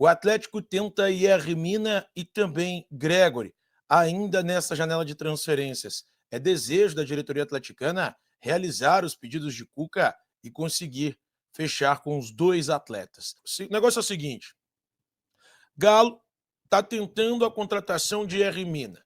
O Atlético tenta Yerry Mina e também Gregore, ainda nessa janela de transferências. É desejo da diretoria atleticana realizar os pedidos de Cuca e conseguir fechar com os dois atletas. O negócio é o seguinte: Galo está tentando a contratação de Yerry Mina.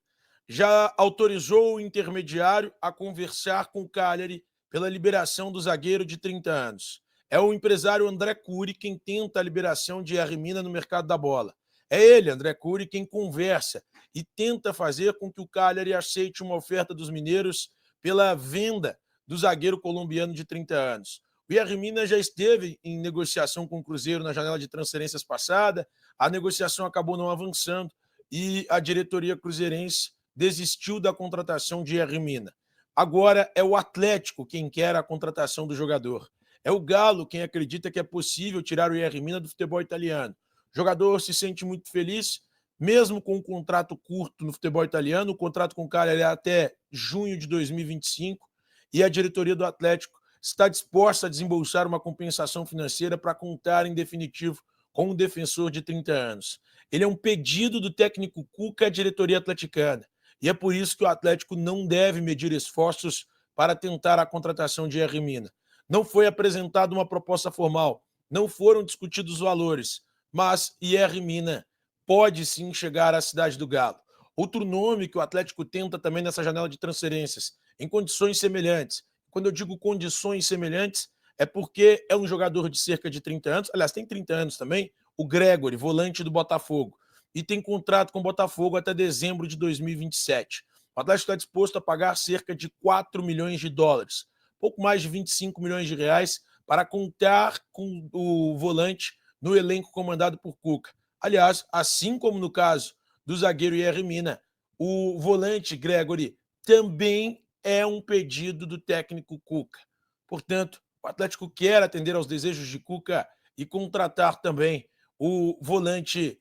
Já autorizou o intermediário a conversar com o Cagliari pela liberação do zagueiro de 30 anos. É o empresário André Curi quem tenta a liberação de Yerry Mina no mercado da bola. É ele, André Curi, quem conversa e tenta fazer com que o Cagliari aceite uma oferta dos mineiros pela venda do zagueiro colombiano de 30 anos. O Yerry Mina já esteve em negociação com o Cruzeiro na janela de transferências passada, a negociação acabou não avançando e a diretoria cruzeirense desistiu da contratação de Yerry Mina. Agora é o Atlético quem quer a contratação do jogador. É o Galo quem acredita que é possível tirar o Yerry Mina do futebol italiano. O jogador se sente muito feliz, mesmo com um contrato curto no futebol italiano. O contrato com o Cagliari é até junho de 2025 e a diretoria do Atlético está disposta a desembolsar uma compensação financeira para contar em definitivo com um defensor de 30 anos. Ele é um pedido do técnico Cuca à diretoria atleticana e é por isso que o Atlético não deve medir esforços para tentar a contratação de Yerry Mina. Não foi apresentada uma proposta formal, não foram discutidos os valores, mas Yerry Mina pode sim chegar à cidade do Galo. Outro nome que o Atlético tenta também nessa janela de transferências, em condições semelhantes. Quando eu digo condições semelhantes, é porque é um jogador de cerca de 30 anos, aliás, tem 30 anos também, o Gregore, volante do Botafogo, e tem contrato com o Botafogo até dezembro de 2027. O Atlético está disposto a pagar cerca de 4 milhões de dólares, pouco mais de 25 milhões de reais, para contar com o volante no elenco comandado por Cuca. Aliás, assim como no caso do zagueiro Yerry Mina, o volante Gregore também é um pedido do técnico Cuca. Portanto, o Atlético quer atender aos desejos de Cuca e contratar também o volante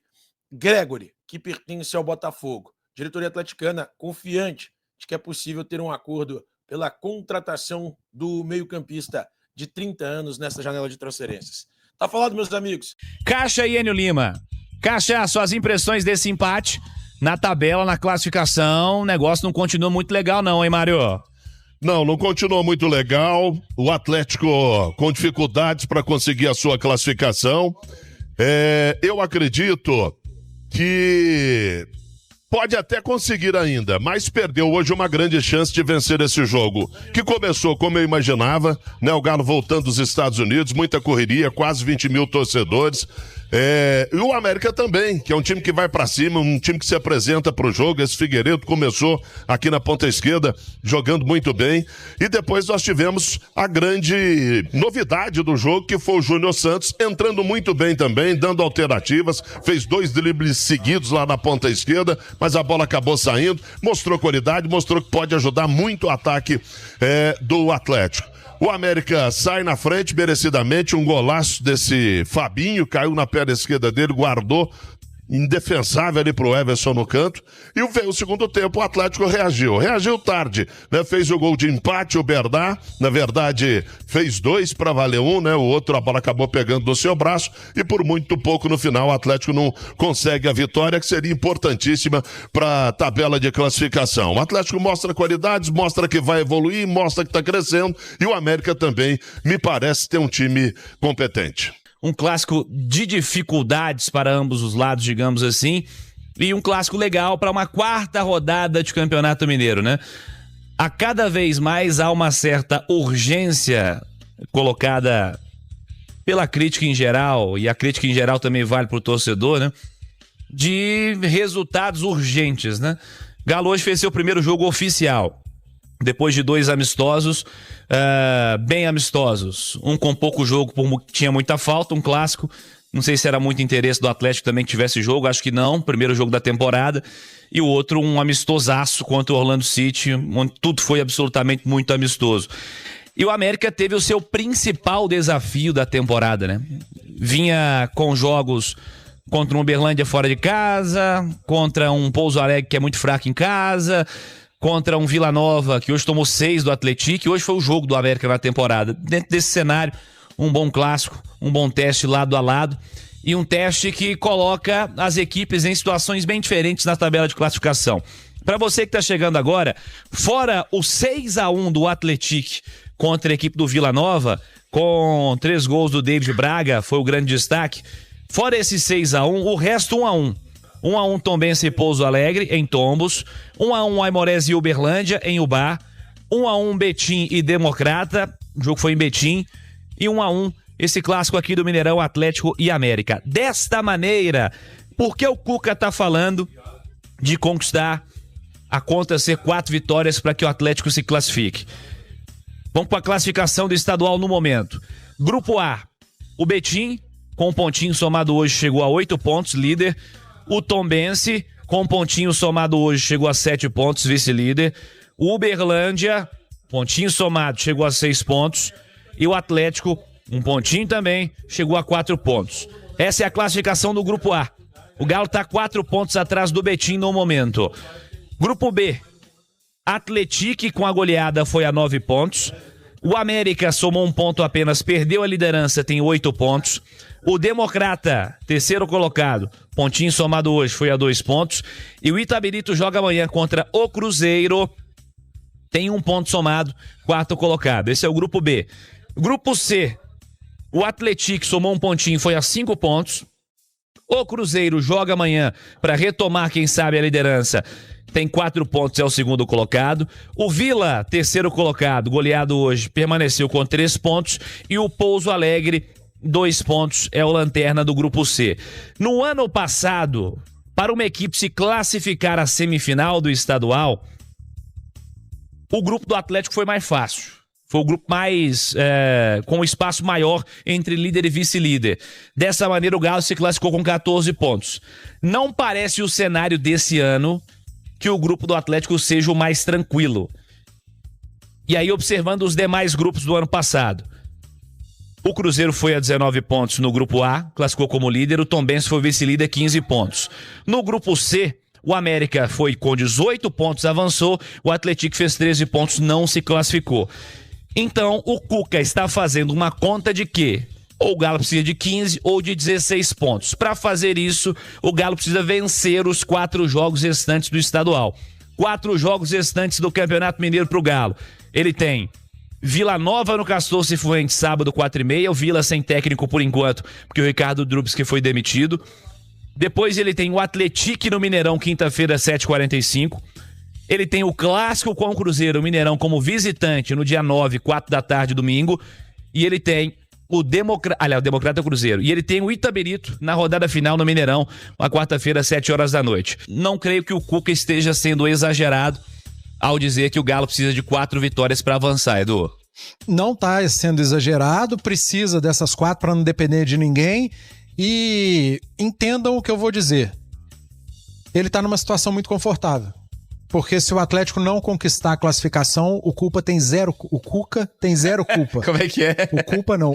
Gregore, que pertence ao Botafogo. Diretoria atleticana confiante de que é possível ter um acordo pela contratação do meio-campista de 30 anos nessa janela de transferências. Tá falado, meus amigos? Caixa e Enio Lima. Caixa, suas impressões desse empate na tabela, na classificação. O negócio não continua muito legal não, hein, Mário? Não continuou muito legal. O Atlético com dificuldades para conseguir a sua classificação. Eu acredito que pode até conseguir ainda, mas perdeu hoje uma grande chance de vencer esse jogo, que começou como eu imaginava, né? O Galo voltando dos Estados Unidos, muita correria, quase 20 mil torcedores. E o América também, que é um time que vai pra cima, um time que se apresenta pro jogo. Esse Figueiredo começou aqui na ponta esquerda, jogando muito bem. E depois nós tivemos a grande novidade do jogo, que foi o Júnior Santos, entrando muito bem também, dando alternativas, fez 2 dribles seguidos lá na ponta esquerda, mas a bola acabou saindo, mostrou qualidade, mostrou que pode ajudar muito o ataque do Atlético. O América sai na frente, merecidamente, um golaço desse Fabinho, caiu na perna esquerda dele, guardou, indefensável ali pro Everson no canto, e veio o segundo tempo, o Atlético reagiu tarde, né? Fez o gol de empate, o Bernard, na verdade, fez 2 para valer 1, né? O outro, a bola acabou pegando no seu braço, e por muito pouco no final, o Atlético não consegue a vitória, que seria importantíssima para a tabela de classificação. O Atlético mostra qualidades, mostra que vai evoluir, mostra que está crescendo, e o América também, me parece, ter um time competente. Um clássico de dificuldades para ambos os lados, digamos assim, e um clássico legal para uma 4ª rodada de Campeonato Mineiro, né? A cada vez mais há uma certa urgência colocada pela crítica em geral, e a crítica em geral também vale para o torcedor, né? De resultados urgentes, né? Galo hoje fez seu primeiro jogo oficial, depois de 2 amistosos, bem amistosos. Um com pouco jogo, tinha muita falta, um clássico. Não sei se era muito interesse do Atlético também que tivesse jogo, acho que não, primeiro jogo da temporada. E o outro, um amistosaço contra o Orlando City, onde tudo foi absolutamente muito amistoso. E o América teve o seu principal desafio da temporada, né? Vinha com jogos contra um Uberlândia fora de casa, contra um Pouso Alegre que é muito fraco em casa, contra um Vila Nova, que hoje tomou 6 do Atlético, e hoje foi o jogo do América na temporada. Dentro desse cenário, um bom clássico, um bom teste lado a lado, e um teste que coloca as equipes em situações bem diferentes na tabela de classificação. Para você que está chegando agora, fora o 6-1 do Atlético contra a equipe do Vila Nova, com 3 gols do David Braga, foi o grande destaque. Fora esse 6-1, o resto 1-1. 1-1 Tombense e Pouso Alegre, em Tombos. 1-1 Aimorés e Uberlândia, em Ubá. 1-1 Betim e Democrata, o jogo foi em Betim. E 1-1 esse clássico aqui do Mineirão, Atlético e América. Desta maneira, por que o Cuca tá falando de conquistar a conta ser 4 vitórias para que o Atlético se classifique? Vamos para a classificação do estadual no momento. Grupo A, o Betim, com um pontinho somado hoje, chegou a 8 pontos, líder. O Tombense, com um pontinho somado hoje, chegou a 7 pontos, vice-líder. O Uberlândia, pontinho somado, chegou a 6 pontos. E o Atlético, um pontinho também, chegou a 4 pontos. Essa é a classificação do Grupo A. O Galo está 4 pontos atrás do Betim no momento. Grupo B, Atlético com a goleada foi a 9 pontos. O América somou 1 ponto apenas, perdeu a liderança, tem 8 pontos. O Democrata, terceiro colocado, pontinho somado hoje, foi a 2 pontos. E o Itabirito joga amanhã contra o Cruzeiro, tem 1 ponto somado, quarto colocado. Esse é o Grupo B. Grupo C, o Atlético somou 1 pontinho, foi a 5 pontos. O Cruzeiro joga amanhã para retomar, quem sabe, a liderança. Tem 4 pontos, é o segundo colocado. O Vila, terceiro colocado, goleado hoje, permaneceu com 3 pontos. E o Pouso Alegre, 2 pontos, é o lanterna do Grupo C. No ano passado, para uma equipe se classificar à semifinal do estadual, o grupo do Atlético foi mais fácil. Foi o grupo mais com um espaço maior entre líder e vice-líder. Dessa maneira, o Galo se classificou com 14 pontos. Não parece o cenário desse ano que o grupo do Atlético seja o mais tranquilo. E aí, observando os demais grupos do ano passado, o Cruzeiro foi a 19 pontos no Grupo A, classificou como líder. O Tombense foi vice-líder, 15 pontos. No Grupo C, o América foi com 18 pontos, avançou. O Atlético fez 13 pontos, não se classificou. Então, o Cuca está fazendo uma conta de que ou o Galo precisa de 15 ou de 16 pontos. Para fazer isso, o Galo precisa vencer os 4 jogos restantes do estadual. 4 jogos restantes do Campeonato Mineiro para o Galo. Ele tem Vila Nova no Castor Cifuentes, sábado, 4h30. O Vila sem técnico por enquanto, porque o Ricardo Drubski foi demitido. Depois ele tem o Atlético no Mineirão, quinta-feira, 7h45. Ele tem o clássico com o Cruzeiro, o Mineirão, como visitante no dia 9, 4 da tarde, domingo. E ele tem o Democrata Cruzeiro. E ele tem o Itabirito na rodada final no Mineirão, na quarta-feira, 7 horas da noite. Não creio que o Cuca esteja sendo exagerado ao dizer que o Galo precisa de 4 vitórias para avançar, Edu. Não está sendo exagerado, precisa dessas 4 para não depender de ninguém. E entendam o que eu vou dizer. Ele está numa situação muito confortável. Porque se o Atlético não conquistar a classificação, o Cuca tem zero culpa. Como é que é?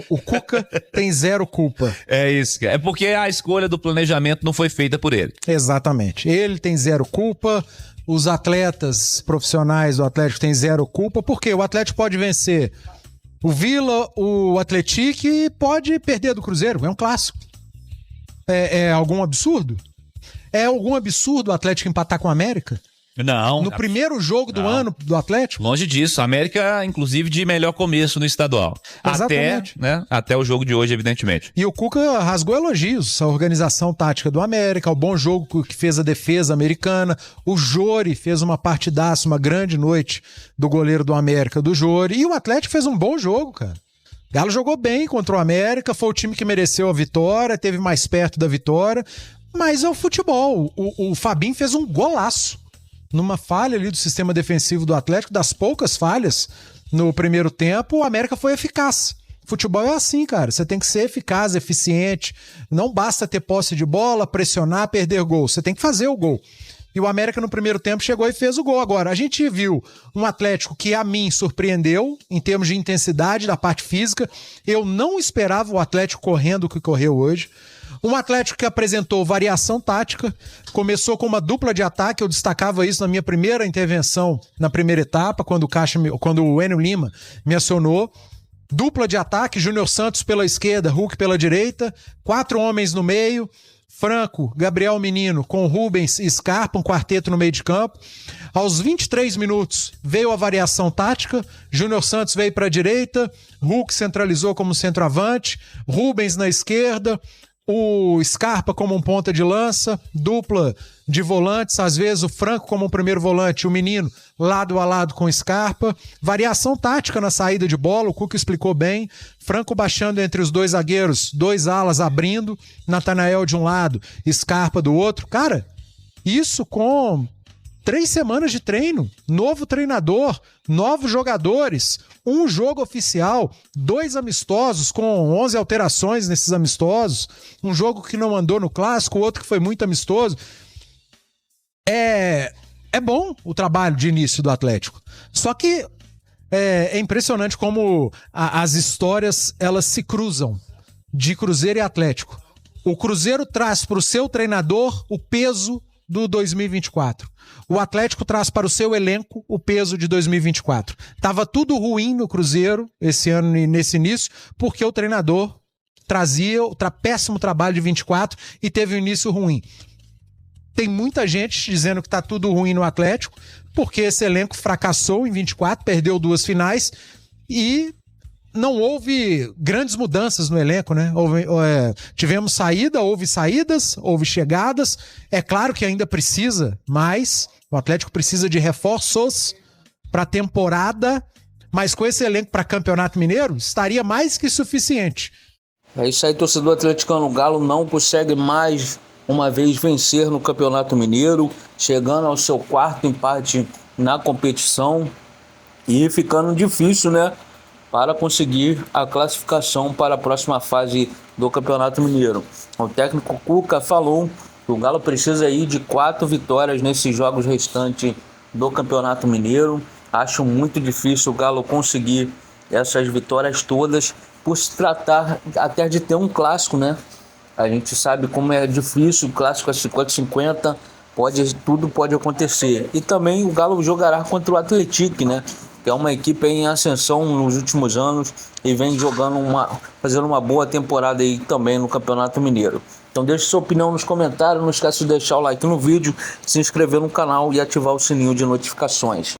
O Cuca tem 0 culpa. É isso, cara. É porque a escolha do planejamento não foi feita por ele. Exatamente. Ele tem 0 culpa, os atletas profissionais do Atlético têm 0 culpa, porque o Atlético pode vencer o Vila, o Atlético e pode perder do Cruzeiro. É um clássico. É algum absurdo? É algum absurdo o Atlético empatar com o América? Não. No primeiro jogo do ano do Atlético? Longe disso. A América, inclusive, de melhor começo no estadual. Exatamente. Até o jogo de hoje, evidentemente. E o Cuca rasgou elogios. A organização tática do América, o bom jogo que fez a defesa americana. O Jori fez uma partidaça, uma grande noite do goleiro do América, do Jori. E o Atlético fez um bom jogo, cara. O Galo jogou bem contra o América, foi o time que mereceu a vitória, teve mais perto da vitória. Mas é o futebol. O Fabinho fez um golaço. Numa falha ali do sistema defensivo do Atlético, das poucas falhas no primeiro tempo, o América foi eficaz. Futebol é assim, cara. Você tem que ser eficaz, eficiente. Não basta ter posse de bola, pressionar, perder gol. Você tem que fazer o gol. E o América no primeiro tempo chegou e fez o gol. Agora, a gente viu um Atlético que a mim surpreendeu em termos de intensidade da parte física. Eu não esperava o Atlético correndo o que correu hoje. Um Atlético que apresentou variação tática, começou com uma dupla de ataque, eu destacava isso na minha primeira intervenção, na primeira etapa, quando o Enio Lima me acionou. Dupla de ataque, Júnior Santos pela esquerda, Hulk pela direita, 4 homens no meio, Franco, Gabriel Menino com Rubens e Scarpa, um quarteto no meio de campo. Aos 23 minutos veio a variação tática, Júnior Santos veio para a direita, Hulk centralizou como centroavante, Rubens na esquerda, o Scarpa como um ponta de lança, dupla de volantes, às vezes o Franco como um primeiro volante, o Menino lado a lado com o Scarpa, variação tática na saída de bola, o Cuca explicou bem, Franco baixando entre os dois zagueiros, 2 alas abrindo, Natanael de um lado, Scarpa do outro. Cara, isso com 3 semanas de treino, novo treinador, novos jogadores, um jogo oficial, 2 amistosos com 11 alterações nesses amistosos, um jogo que não andou no clássico, outro que foi muito amistoso. É bom o trabalho de início do Atlético. Só que é impressionante como as histórias elas se cruzam de Cruzeiro e Atlético. O Cruzeiro traz para o seu treinador o peso do 2024. O Atlético traz para o seu elenco o peso de 2024. Tava tudo ruim no Cruzeiro esse ano e nesse início, porque o treinador trazia o péssimo trabalho de 24 e teve um início ruim. Tem muita gente dizendo que tá tudo ruim no Atlético, porque esse elenco fracassou em 24, perdeu 2 finais e não houve grandes mudanças no elenco, né? Tivemos houve saídas, houve chegadas. É claro que ainda precisa mais. O Atlético precisa de reforços para a temporada, mas com esse elenco para Campeonato Mineiro, estaria mais que suficiente. É isso aí, torcedor atleticano. O Galo não consegue mais uma vez vencer no Campeonato Mineiro, chegando ao seu 4º empate na competição e ficando difícil, né, para conseguir a classificação para a próxima fase do Campeonato Mineiro. O técnico Cuca falou que o Galo precisa aí de 4 vitórias nesses jogos restantes do Campeonato Mineiro. Acho muito difícil o Galo conseguir essas vitórias todas, por se tratar até de ter um clássico, né? A gente sabe como é difícil, o clássico é 50-50, tudo pode acontecer. E também o Galo jogará contra o Atlético, né? Que é uma equipe em ascensão nos últimos anos e vem fazendo uma boa temporada aí também no Campeonato Mineiro. Então deixe sua opinião nos comentários, não esqueça de deixar o like no vídeo, se inscrever no canal e ativar o sininho de notificações.